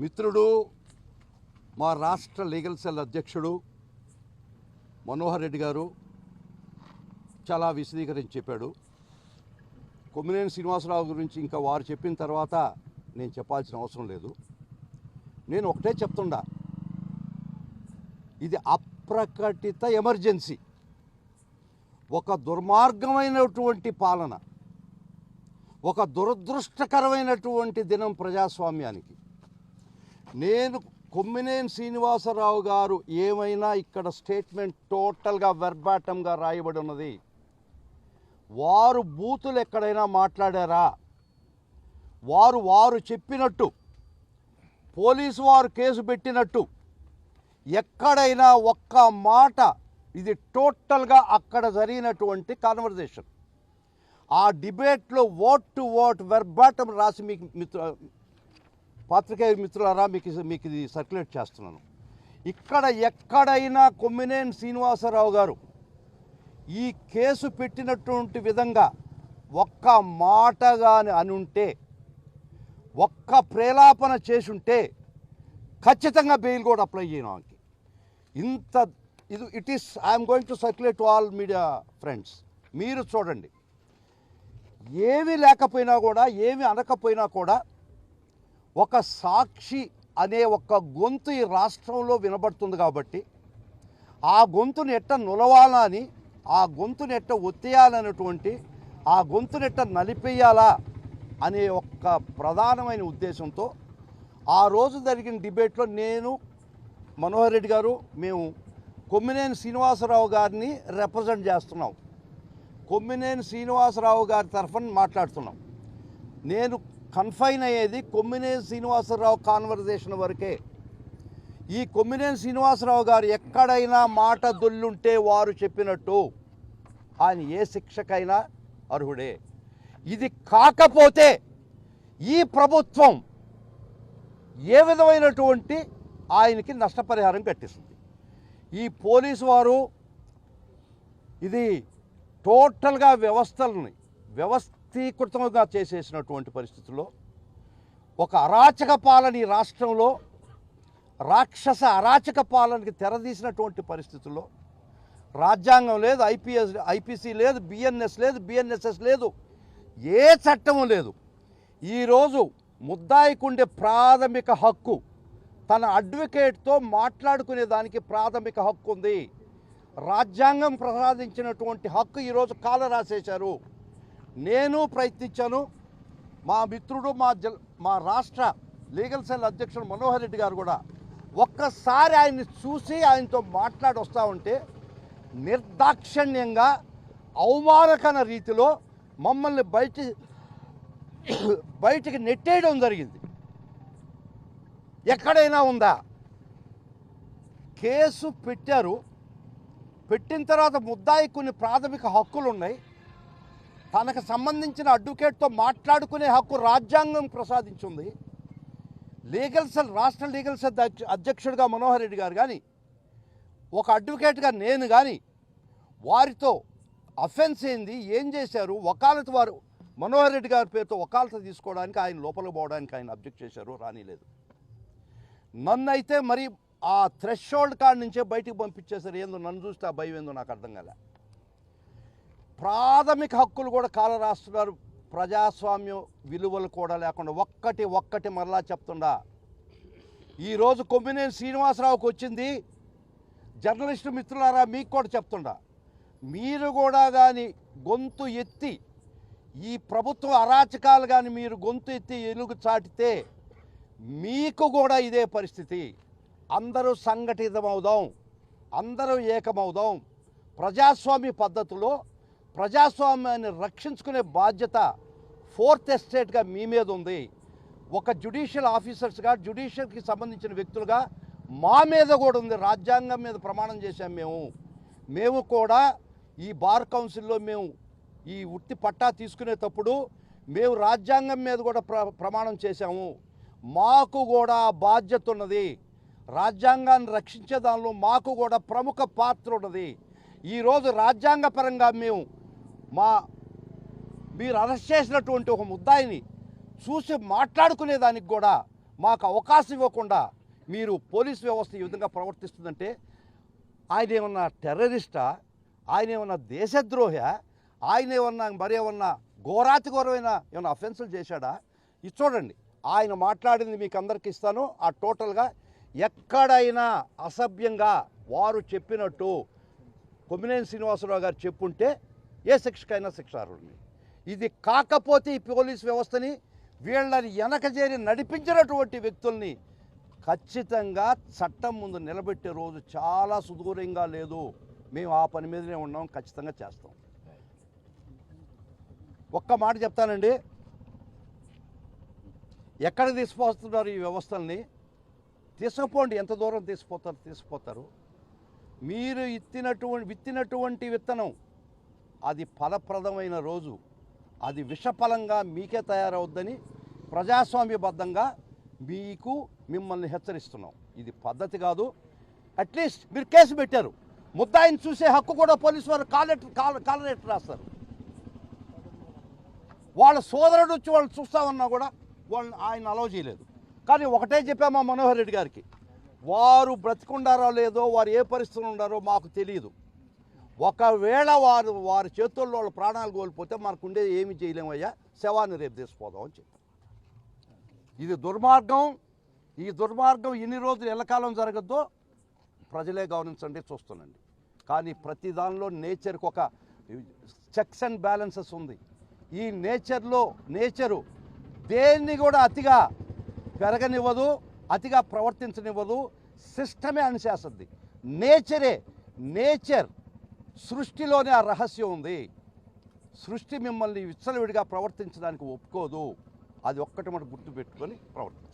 మిత్రుడు మా రాష్ట్ర లీగల్ సెల్ అధ్యక్షుడు మనోహర్ రెడ్డి గారు చాలా విశదీకరించి చెప్పాడు. కొమ్మినేని శ్రీనివాసరావు గురించి ఇంకా వారు చెప్పిన తర్వాత నేను చెప్పాల్సిన అవసరం లేదు. నేను ఒకటే చెప్తుండా, ఇది అప్రకటిత ఎమర్జెన్సీ, ఒక దుర్మార్గమైనటువంటి పాలన, ఒక దురదృష్టకరమైనటువంటి దినం ప్రజాస్వామ్యానికి. నేను కొమ్మినేని శ్రీనివాసరావు గారు ఏమైనా ఇక్కడ స్టేట్మెంట్ టోటల్గా వెర్బాటంగా రాయబడి ఉన్నది. వారు బూతులు ఎక్కడైనా మాట్లాడారా, వారు చెప్పినట్టు పోలీసు వారు కేసు పెట్టినట్టు ఎక్కడైనా ఒక్క మాట, ఇది టోటల్గా అక్కడ జరిగినటువంటి కాన్వర్జేషన్. ఆ డిబేట్లో ఓట్ టు ఓట్ వెర్బాటం రాసి మీకు పాత్రికేయ మిత్రులారా మీకు ఇది సర్క్యులేట్ చేస్తున్నాను. ఇక్కడ ఎక్కడైనా కొమ్మినేని శ్రీనివాసరావు గారు ఈ కేసు పెట్టినటువంటి విధంగా ఒక్క మాటగాని అనుంటే, ఒక్క ప్రేలాపన చేసుంటే ఖచ్చితంగా బెయిల్ కూడా అప్లై చేయడానికి it is I'm going to circulate to all media friends. మీరు చూడండి, ఏమీ లేకపోయినా కూడా, ఏమీ అనకపోయినా కూడా ఒక సాక్షి అనే ఒక గొంతు ఈ రాష్ట్రంలో వినబడుతుంది కాబట్టి ఆ గొంతుని ఎట్ట నులవాలని, ఆ గొంతుని ఎట్ట ఒత్తేయాలనేటువంటి, ఆ గొంతుని ఎట్ట నలిపేయాలా అనే ఒక ప్రధానమైన ఉద్దేశంతో ఆ రోజు జరిగిన డిబేట్లో నేను, మనోహర్ రెడ్డి గారు, మేము కొమ్మినేని శ్రీనివాసరావు గారిని రిప్రజెంట్ చేస్తున్నాం. కొమ్మినేని శ్రీనివాసరావు గారి తరఫున మాట్లాడుతున్నాం. నేను కన్ఫైన్ అయ్యేది కొమ్మినేని శ్రీనివాసరావు కాన్వర్జేషన్ వరకే. ఈ కొమ్మినేని శ్రీనివాసరావు గారు ఎక్కడైనా మాట దొల్లుంటే వారు చెప్పినట్టు ఆయన ఏ శిక్షకైనా అర్హుడే. ఇది కాకపోతే ఈ ప్రభుత్వం ఏ విధమైనటువంటి ఆయనకి నష్టపరిహారం కట్టిస్తుంది. ఈ పోలీసు వారు ఇది టోటల్గా వ్యవస్థల్ని వ్యవస్థీకృతంగా చేసేసినటువంటి పరిస్థితుల్లో ఒక అరాచక పాలన ఈ రాష్ట్రంలో, రాక్షస అరాచక పాలనకి తెరదీసినటువంటి పరిస్థితుల్లో రాజ్యాంగం లేదు, ఐపీసీ లేదు, బిఎన్ఎస్ లేదు, బిఎన్ఎస్ఎస్ లేదు, ఏ చట్టము లేదు. ఈరోజు ముద్దాయికుండే ప్రాథమిక హక్కు, తన అడ్వకేట్తో మాట్లాడుకునే దానికి ప్రాథమిక హక్కు ఉంది. రాజ్యాంగం ప్రసాదించినటువంటి హక్కు ఈరోజు కాలరాసేశారు. నేను ప్రయత్నించాను, మా మిత్రుడు మా రాష్ట్ర లీగల్ సెల్ అధ్యక్షుడు మనోహర్ రెడ్డి గారు కూడా ఒక్కసారి ఆయన్ని చూసి ఆయనతో మాట్లాడి వస్తూ ఉంటే నిర్దాక్షిణ్యంగా అవమానకర రీతిలో మమ్మల్ని బయటికి నెట్టేయడం జరిగింది. ఎక్కడైనా ఉందా? కేసు పెట్టారు, పెట్టిన తర్వాత ముద్దాయి కొన్ని ప్రాథమిక హక్కులు ఉన్నాయి. తనకు సంబంధించిన అడ్వకేట్తో మాట్లాడుకునే హక్కు రాజ్యాంగం ప్రసాదించింది. లీగల్ సెల్, రాష్ట్ర లీగల్ సెల్ అధ్యక్షుడిగా మనోహర్ రెడ్డి గారు కానీ, ఒక అడ్వకేట్గా నేను కానీ వారితో అఫెన్స్ ఏంది, ఏం చేశారు, వకాలత్ వారు మనోహర్ రెడ్డి గారి పేరుతో వకాలత తీసుకోవడానికి ఆయన లోపలికి పోవడానికి ఆయన అబ్జెక్ట్ చేశారు, రానిలేదు. నన్ను అయితే మరి ఆ థ్రెషోల్డ్ కాడ నుంచే బయటికి పంపించేశారు. ఏందో నన్ను చూస్తే ఆ భయం ఏందో నాకు అర్థం కాలే. ప్రాథమిక హక్కులు కూడా కాలరాస్తున్నారు, ప్రజాస్వామ్యం విలువలు కూడా లేకుండా. ఒక్కటి మరలా చెప్తుండా, ఈరోజు కొమ్మినేని శ్రీనివాసరావుకి వచ్చింది. జర్నలిస్టు మిత్రులారా, మీకు కూడా చెప్తుండా, మీరు కూడా కానీ గొంతు ఎత్తి ఈ ప్రభుత్వ అరాచకాలు కానీ మీరు గొంతు ఎత్తి ఎలుగు చాటితే మీకు కూడా ఇదే పరిస్థితి. అందరూ సంఘటితమవుదాం, అందరూ ఏకమవుదాం. ప్రజాస్వామ్య పద్ధతిలో ప్రజాస్వామ్యాన్ని రక్షించుకునే బాధ్యత ఫోర్త్ ఎస్టేట్గా మీ మీద ఉంది. ఒక జ్యుడిషియల్ ఆఫీసర్స్గా, జ్యుడిషియల్కి సంబంధించిన వ్యక్తులుగా మా మీద కూడా ఉంది. రాజ్యాంగం మీద ప్రమాణం చేశాం మేము కూడా. ఈ బార్ కౌన్సిల్లో మేము ఈ వృత్తి పట్టా తీసుకునేటప్పుడు మేము రాజ్యాంగం మీద కూడా ప్రమాణం చేశాము. మాకు కూడా బాధ్యత ఉన్నది. రాజ్యాంగాన్ని రక్షించే దానిలో మాకు కూడా ప్రముఖ పాత్ర ఉన్నది. ఈరోజు రాజ్యాంగపరంగా మీరు అరెస్ట్ చేసినటువంటి ఒక ముద్దాయిని చూసి మాట్లాడుకునేదానికి కూడా మాకు అవకాశం ఇవ్వకుండా మీరు పోలీస్ వ్యవస్థ ఈ విధంగా ప్రవర్తిస్తుందంటే ఆయన ఏమన్నా టెర్రరిస్టా, ఆయన ఏమన్నా దేశద్రోహ, ఆయన ఏమన్నా మరేమన్నా ఘోరాతి ఘోరమైన ఏమన్నా అఫెన్సులు చేశాడా? ఇది చూడండి, ఆయన మాట్లాడింది మీకు అందరికి ఇస్తాను. ఆ టోటల్గా ఎక్కడైనా అసభ్యంగా వారు చెప్పినట్టు కొమ్మినేని శ్రీనివాసరావు గారు చెప్పుంటే ఏ శిక్షకైనా శిక్షార్హుడిని. ఇది కాకపోతే ఈ పోలీస్ వ్యవస్థని వీళ్ళని వెనకజేరి నడిపించినటువంటి వ్యక్తుల్ని ఖచ్చితంగా చట్టం ముందు నిలబెట్టే రోజు చాలా సుదూరంగా లేదు. మేము ఆ పని మీదనే ఉన్నాం, ఖచ్చితంగా చేస్తాం. ఒక్క మాట చెప్తానండి, ఎక్కడ తీసుకుపోతున్నారు ఈ వ్యవస్థల్ని? తీసుకుపోండి, ఎంత దూరం తీసుకుపోతారు. మీరు విత్తినటువంటి విత్తనం అది ఫలప్రదమైన రోజు అది విషఫలంగా మీకే తయారవుద్దని ప్రజాస్వామ్యబద్ధంగా మిమ్మల్ని హెచ్చరిస్తున్నాం. ఇది పద్ధతి కాదు. అట్లీస్ట్ మీరు కేసు పెట్టారు, ముద్దాయిని చూసే హక్కు కూడా పోలీసు వారు కాలరెట్ రాస్తారు. వాళ్ళ సోదరుడు వచ్చి వాళ్ళు చూస్తామన్నా కూడా వాళ్ళని ఆయన అలౌ చేయలేదు. కానీ ఒకటే చెప్పామా మనోహర్ రెడ్డి గారికి, వారు బ్రతికుండారో లేదో, వారు ఏ పరిస్థితులు ఉండారో మాకు తెలియదు. ఒకవేళ వారి చేతుల్లో వాళ్ళ ప్రాణాలు కోల్పోతే మనకుండేది ఏమి చేయలేమయ్యా, శవాన్ని రేపు తీసుకుపోదాం అని చెప్పాం. ఇది దుర్మార్గం. ఈ దుర్మార్గం ఇన్ని రోజులు ఎల్లకాలం జరగద్దో ప్రజలే గమనించండి, చూస్తుండండి. కానీ ప్రతి దానిలో నేచర్కి ఒక చెక్స్ అండ్ బ్యాలెన్సెస్ ఉంది. ఈ నేచరు దేన్ని కూడా అతిగా పెరగనివ్వదు, అతిగా ప్రవర్తించనివ్వదు. సిస్టమే అనిచేస్తుంది. నేచర్ సృష్టిలోనే ఆ రహస్యం ఉంది. సృష్టి మిమ్మల్ని విచ్చలవిడిగా ప్రవర్తించడానికి ఒప్పుకోదు. అది ఒక్కటి మనం గుర్తుపెట్టుకొని ప్రవర్తించాలి.